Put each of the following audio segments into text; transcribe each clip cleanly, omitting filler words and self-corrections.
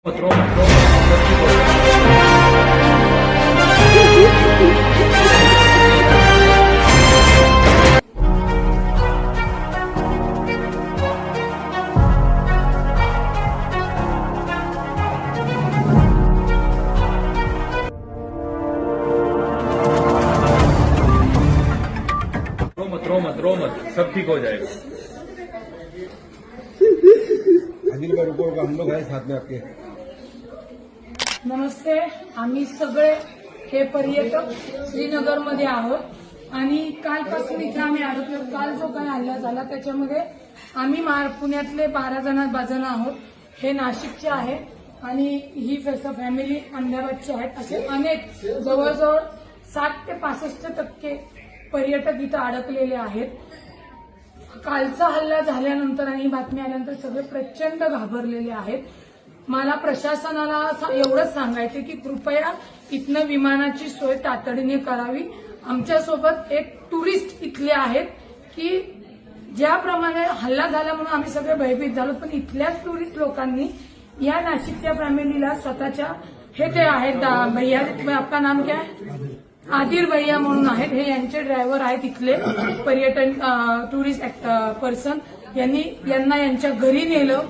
Roma, सब ठीक हो जाएगा। अनिल भाई रुको, हम लोग हैं साथ में आपके। नमस्ते, आम्ही सगळे हे पर्यटक श्रीनगरमध्ये आहोत आणि कालपासून इथे आम्ही अडकलो. काल जो काही हल्ला झाला त्याच्यामध्ये आम्ही पुण्यातले 12 जण आहोत. हे नाशिकचे आहे आणि ही फॅमिली अहमदाबादची आहेत. असे अनेक जवळजवळ 60 ते 65% पर्यटक इथं अडकलेले आहेत. कालचा हल्ला झाल्यानंतर आणि ही बातमी आल्यानंतर सगळे प्रचंड घाबरलेले आहेत. मला प्रशासनाला एवढंच सांगायचं की कृपया इथनं विमानाची सोय तातडीने करावी. आमच्यासोबत एक टुरिस्ट इथले आहेत की ज्याप्रमाणे हल्ला झाला म्हणून आम्ही सगळे भयभीत झालो, पण इथल्याच टुरिस्ट लोकांनी या नाशिकच्या फॅमिलीला स्वतःच्या हे ते आहेत भैया, आपका नाम क्या है? आदिर भैया म्हणून आहेत. हे यांचे ड्रायव्हर आहेत इथले पर्यटन टुरिस्ट पर्सन. यांना यांच्या घरी नेलं,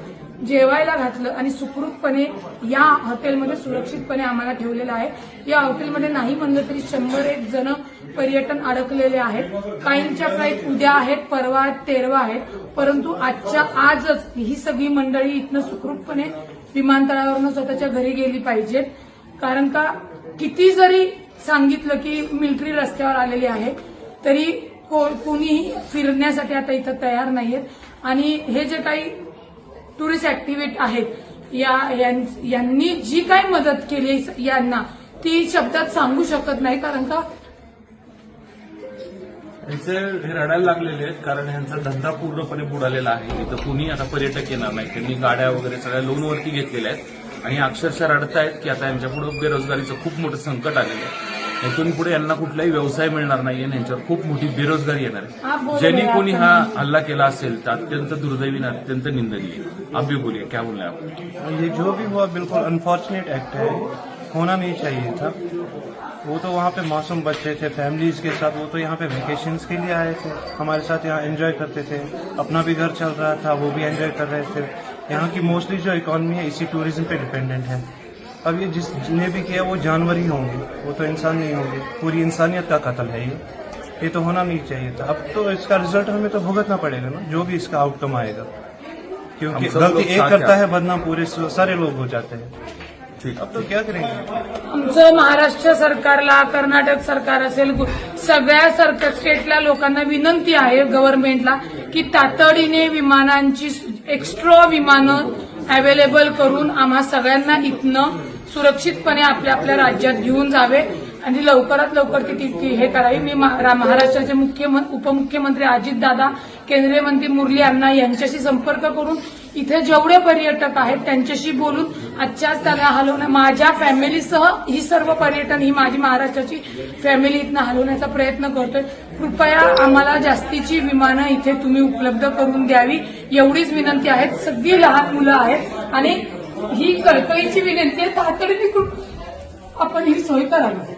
जेवायला घातलं आणि सुखरूपपणे या हॉटेलमध्ये सुरक्षितपणे आम्हाला ठेवलेलं आहे. या हॉटेलमध्ये नाही म्हणलं तरी 101 जण पर्यटन अडकलेले आहेत. काहींच्या फ्लाईट उद्या आहेत, परवा आहेत, 13 आहेत. परंतु आजच ही सगळी मंडळी इथनं सुखरूपपणे विमानतळावरून स्वतःच्या घरी गेली पाहिजेत. कारण का किती जरी सांगितलं की मिलिटरी रस्त्यावर आलेली आहे तरी कोणीही फिरण्यासाठी आता इथं तयार नाहीयेत. आणि हे जे काही टुरिस्ट ऍक्टिव्हिटी आहेत यांनी जी काही मदत केली यांना ती शब्दात सांगू शकत नाही. कारण का यांचे हे रडायला लागलेले आहेत, कारण यांचा धंदा पूर्णपणे बुडालेला आहे. इथं कुणी आता पर्यटक येणार नाही. त्यांनी गाड्या वगैरे सगळ्या लोनवरती घेतलेल्या आहेत आणि अक्षरशः रडतायत की आता यांच्यापुढे बेरोजगारीचं खूप मोठं संकट आलेलं आहे. इथून पुढे यांना कुठलाही व्यवसाय मिळणार नाहीये. यांच्यावर खूप मोठी बेरोजगारी येणार आहे. ज्यांनी कोणी हा हल्ला केला असेल तर अत्यंत दुर्दैवी आणि अत्यंत निंदनीय. आप भी बोलिए, क्या बोल रहे हैं आप? ये जो भी हुआ बिल्कुल अनफॉर्चुनेट एक्ट है, होना नहीं चाहिए था. वो तो वहाँ पे मासूम बच्चे थे फैमिलीज के साथ, वो तो यहाँ पे वेकेशंस के लिए आए थे, हमारे साथ यहाँ एंजॉय करते थे. अपना भी घर चल रहा था, वो भी एंजॉय कर रहे थे. यहाँ की मोस्टली जो इकोनॉमी है इसी टूरिज्म पे डिपेंडेंट है. अब ये जिसने भी किया वो जानवर ही होंगे, वो तो इंसान नहीं होंगे. पूरी इंसानियत का कत्ल है ये तो होना नहीं चाहिए था. अब तो इसका रिजल्ट हमें तो भुगतना पड़ेगा ना, जो भी इसका आउटकम आएगा. क्योंकि गलती एक करता है बदनाम पूरे सारे लोग हो जाते हैं. अब तो क्या करेंगे? आमचं महाराष्ट्र सरकारला, कर्नाटक सरकार असेल, सगळ्या स्टेटला लोकांना विनंती आहे गव्हर्नमेंटला की तातडीने विमानांची एक्स्ट्रा विमानं अवेलेबल करून आम्हा सगळ्यांना इथनं सुरक्षितपणे आपल्या आपल्या राज्यात घेऊन जावे आणि लवकरात लवकर ती हे करावी. मी महाराष्ट्राचे उपमुख्यमंत्री अजितदादा, केंद्रीय मंत्री मुरली अण्णा यांच्याशी संपर्क करून इथे जेवढे पर्यटक आहेत त्यांच्याशी बोलून आजच्याच त्याला हलवण्या माझ्या फॅमिलीसह ही सर्व पर्यटन ही माझी महाराष्ट्राची फॅमिली इथनं हलवण्याचा प्रयत्न करतोय. कृपया आम्हाला जास्तीची विमानं इथे तुम्ही उपलब्ध करून द्यावी एवढीच विनंती आहे. सगळी लहान मुलं आहेत आणि ही कळकळीची विनंती आहे, तातडीने आपण ही सोय करावी.